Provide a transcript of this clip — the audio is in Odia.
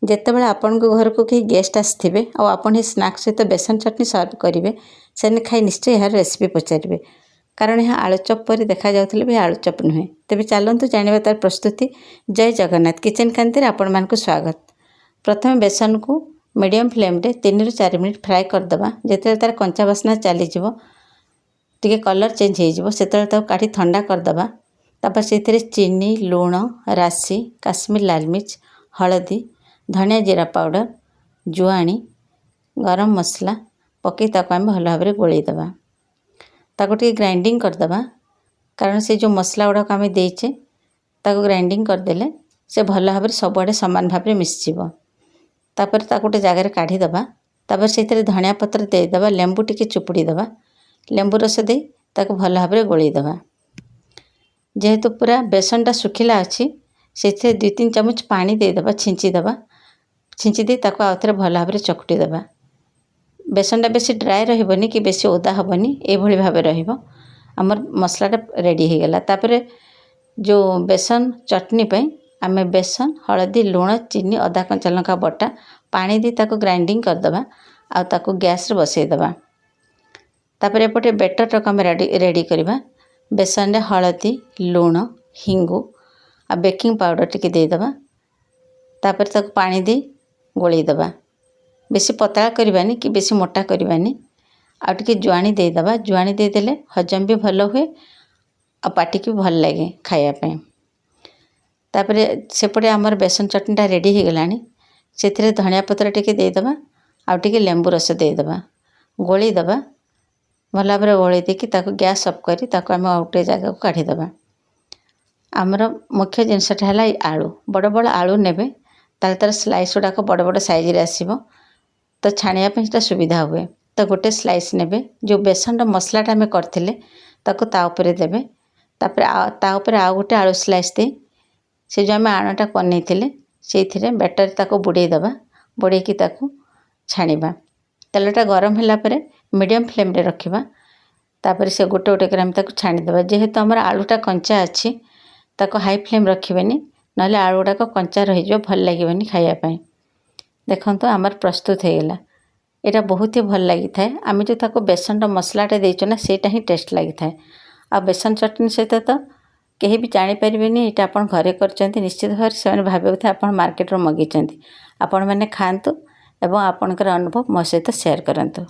ଯେତେବେଳେ ଆପଣଙ୍କ ଘରକୁ କେହି ଗେଷ୍ଟ ଆସିଥିବେ ଆଉ ଆପଣ ଏହି ସ୍ନାକ୍ ସହିତ ବେସନ ଚଟଣି ସର୍ଭ କରିବେ, ସେମାନେ ଖାଇ ନିଶ୍ଚୟ ଏହାର ରେସିପି ପଚାରିବେ। କାରଣ ଏହା ଆଳୁଚପ୍ ପରି ଦେଖାଯାଉଥିଲେ ବି ଆଳୁଚପ୍ ନୁହେଁ। ତେବେ ଚାଲନ୍ତୁ ଜାଣିବା ତାର ପ୍ରସ୍ତୁତି। ଜୟ ଜଗନ୍ନାଥ। କିଚେନ୍ କାନ୍ତିରେ ଆପଣମାନଙ୍କୁ ସ୍ୱାଗତ। ପ୍ରଥମେ ବେସନକୁ ମିଡ଼ିୟମ୍ ଫ୍ଲେମ୍ରେ 3 ରୁ 4 ମିନିଟ୍ ଫ୍ରାଏ କରିଦେବା। ଯେତେବେଳେ ତାର କଞ୍ଚା ବାସ୍ନା ଚାଲିଯିବ, ଟିକେ କଲର୍ ଚେଞ୍ଜ ହେଇଯିବ, ସେତେବେଳେ ତାକୁ କାଢ଼ି ଥଣ୍ଡା କରିଦେବା। ତାପରେ ସେଥିରେ ଚିନି, ଲୁଣ, ରାଶି, କାଶ୍ମୀର ଲାଲ ମିର୍ଚ୍ଚ, ହଳଦୀ, ଧନିଆ ଜିରା ପାଉଡ଼ର, ଜୁଆଣି, ଗରମ ମସଲା ପକାଇ ତାକୁ ଆମେ ଭଲ ଭାବରେ ଗୋଳେଇ ଦେବା। ତାକୁ ଟିକେ ଗ୍ରାଇଣ୍ଡିଙ୍ଗ କରିଦେବା, କାରଣ ସେ ଯେଉଁ ମସଲା ଗୁଡ଼ାକ ଆମେ ଦେଇଛେ ତାକୁ ଗ୍ରାଇଣ୍ଡିଙ୍ଗ କରିଦେଲେ ସେ ଭଲ ଭାବରେ ସବୁଆଡ଼େ ସମାନ ଭାବରେ ମିଶିଯିବ। ତାପରେ ତାକୁ ଗୋଟେ ଜାଗାରେ କାଢ଼ିଦେବା। ତାପରେ ସେଥିରେ ଧନିଆ ପତ୍ର ଦେଇଦେବା, ଲେମ୍ବୁ ଟିକେ ଚୁପୁଡ଼ି ଦେବା। ଲେମ୍ବୁ ରସ ଦେଇ ତାକୁ ଭଲ ଭାବରେ ଗୋଳେଇ ଦେବା। ଯେହେତୁ ପୁରା ବେସନଟା ଶୁଖିଲା ଅଛି, ସେଥିରେ 2-3 ଚାମଚ ପାଣି ଦେଇଦେବା, ଛିଞ୍ଚି ଦେଇ ତାକୁ ଆଉ ଥରେ ଭଲ ଭାବରେ ଚକଟି ଦେବା। ବେସନଟା ବେଶୀ ଡ୍ରାଏ ରହିବନି କି ବେଶୀ ଓଦା ହେବନି, ଏଇଭଳି ଭାବେ ରହିବ। ଆମର ମସଲାଟା ରେଡ଼ି ହୋଇଗଲା। ତାପରେ ଯେଉଁ ବେସନ ଚଟଣି ପାଇଁ ଆମେ ବେସନ, ହଳଦୀ, ଲୁଣ, ଚିନି, ଅଦା କଞ୍ଚା ଲଙ୍କା ବଟା ପାଣି ଦେଇ ତାକୁ ଗ୍ରାଇଣ୍ଡିଙ୍ଗ କରିଦେବା ଆଉ ତାକୁ ଗ୍ୟାସ୍ରେ ବସାଇଦେବା। ତାପରେ ଏପଟେ ବେଟରଟାକୁ ଆମେ ରେଡ଼ି କରିବା। ବେସନରେ ହଳଦୀ, ଲୁଣ, ହିଙ୍ଗୁ ଆଉ ବେକିଂ ପାଉଡ଼ର ଟିକେ ଦେଇଦେବା। ତାପରେ ତାକୁ ପାଣି ଦେଇ ଗୋଳେଇ ଦେବା। ବେଶୀ ପତଳା କରିବାନି କି ବେଶୀ ମୋଟା କରିବାନି। ଆଉ ଟିକେ ଜୁଆଣି ଦେଇଦେବା। ଜୁଆଣି ଦେଇଦେଲେ ହଜମ ବି ଭଲ ହୁଏ ଆଉ ପାଟିକି ବି ଭଲ ଲାଗେ ଖାଇବା ପାଇଁ। ତାପରେ ସେପଟେ ଆମର ବେସନ ଚଟଣିଟା ରେଡ଼ି ହୋଇଗଲାଣି। ସେଥିରେ ଧନିଆ ପତ୍ର ଟିକେ ଦେଇଦେବା ଆଉ ଟିକେ ଲେମ୍ବୁ ରସ ଦେଇଦେବା। ଗୋଳେଇ ଦେବା। ଭଲ ଭାବରେ ଗୋଳେଇ ଦେଇକି ତାକୁ ଗ୍ୟାସ୍ ଅଫ୍ କରି ତାକୁ ଆମେ ଆଉ ଗୋଟେ ଜାଗାକୁ କାଢ଼ିଦେବା। ଆମର ମୁଖ୍ୟ ଜିନିଷଟା ହେଲା ଏଇ ଆଳୁ। ବଡ଼ ବଡ଼ ଆଳୁ ନେବେ, ତାହେଲେ ତାର ସ୍ଲାଇସ୍ ଗୁଡ଼ାକ ବଡ଼ ବଡ଼ ସାଇଜ୍ରେ ଆସିବ, ତ ଛାଣିବା ପାଇଁ ସେଟା ସୁବିଧା ହୁଏ। ତ ଗୋଟେ ସ୍ଲାଇସ୍ ନେବେ, ଯେଉଁ ବେସନର ମସଲାଟା ଆମେ କରିଥିଲେ ତାକୁ ତା ଉପରେ ଦେବେ। ତାପରେ ତା ଉପରେ ଆଉ ଗୋଟେ ଆଳୁ ସ୍ଲାଇସ୍ ଦେଇ ସେ ଯେଉଁ ଆମେ ଆଣଟା ବନେଇଥିଲେ ସେଇଥିରେ ବ୍ୟାଟରରେ ତାକୁ ବୁଡ଼େଇ ଦେବା। ବୁଡ଼େଇକି ତାକୁ ଛାଣିବା। ତେଲଟା ଗରମ ହେଲା ପରେ ମିଡ଼ିୟମ୍ ଫ୍ଲେମ୍ରେ ରଖିବା। ତାପରେ ସେ ଗୋଟେ ଗୋଟେ କରି ଆମେ ତାକୁ ଛାଣିଦେବା। ଯେହେତୁ ଆମର ଆଳୁଟା କଞ୍ଚା ଅଛି, ତାକୁ ହାଇ ଫ୍ଲେମ୍ ରଖିବେନି, ନହେଲେ ଆଳୁ ଗୁଡ଼ାକ କଞ୍ଚା ରହିଯିବ, ଭଲ ଲାଗିବନି ଖାଇବା ପାଇଁ। ଦେଖନ୍ତୁ ଆମର ପ୍ରସ୍ତୁତ ହୋଇଗଲା। ଏଇଟା ବହୁତ ହି ଭଲ ଲାଗିଥାଏ। ଆମେ ଯେଉଁ ତାକୁ ବେସନର ମସଲାଟା ଦେଇଛୁ ନା, ସେଇଟା ହିଁ ଟେଷ୍ଟ ଲାଗିଥାଏ। ଆଉ ବେସନ ଚଟଣି ସହିତ ତ କେହି ବି ଜାଣିପାରିବେନି ଏଇଟା ଆପଣ ଘରେ କରିଛନ୍ତି। ନିଶ୍ଚିତ ଭାବରେ ସେମାନେ ଭାବିବେ ଆପଣ ମାର୍କେଟରୁ ମଗେଇଛନ୍ତି। ଆପଣମାନେ ଖାଆନ୍ତୁ ଏବଂ ଆପଣଙ୍କର ଅନୁଭବ ମୋ ସହିତ ସେୟାର କରନ୍ତୁ।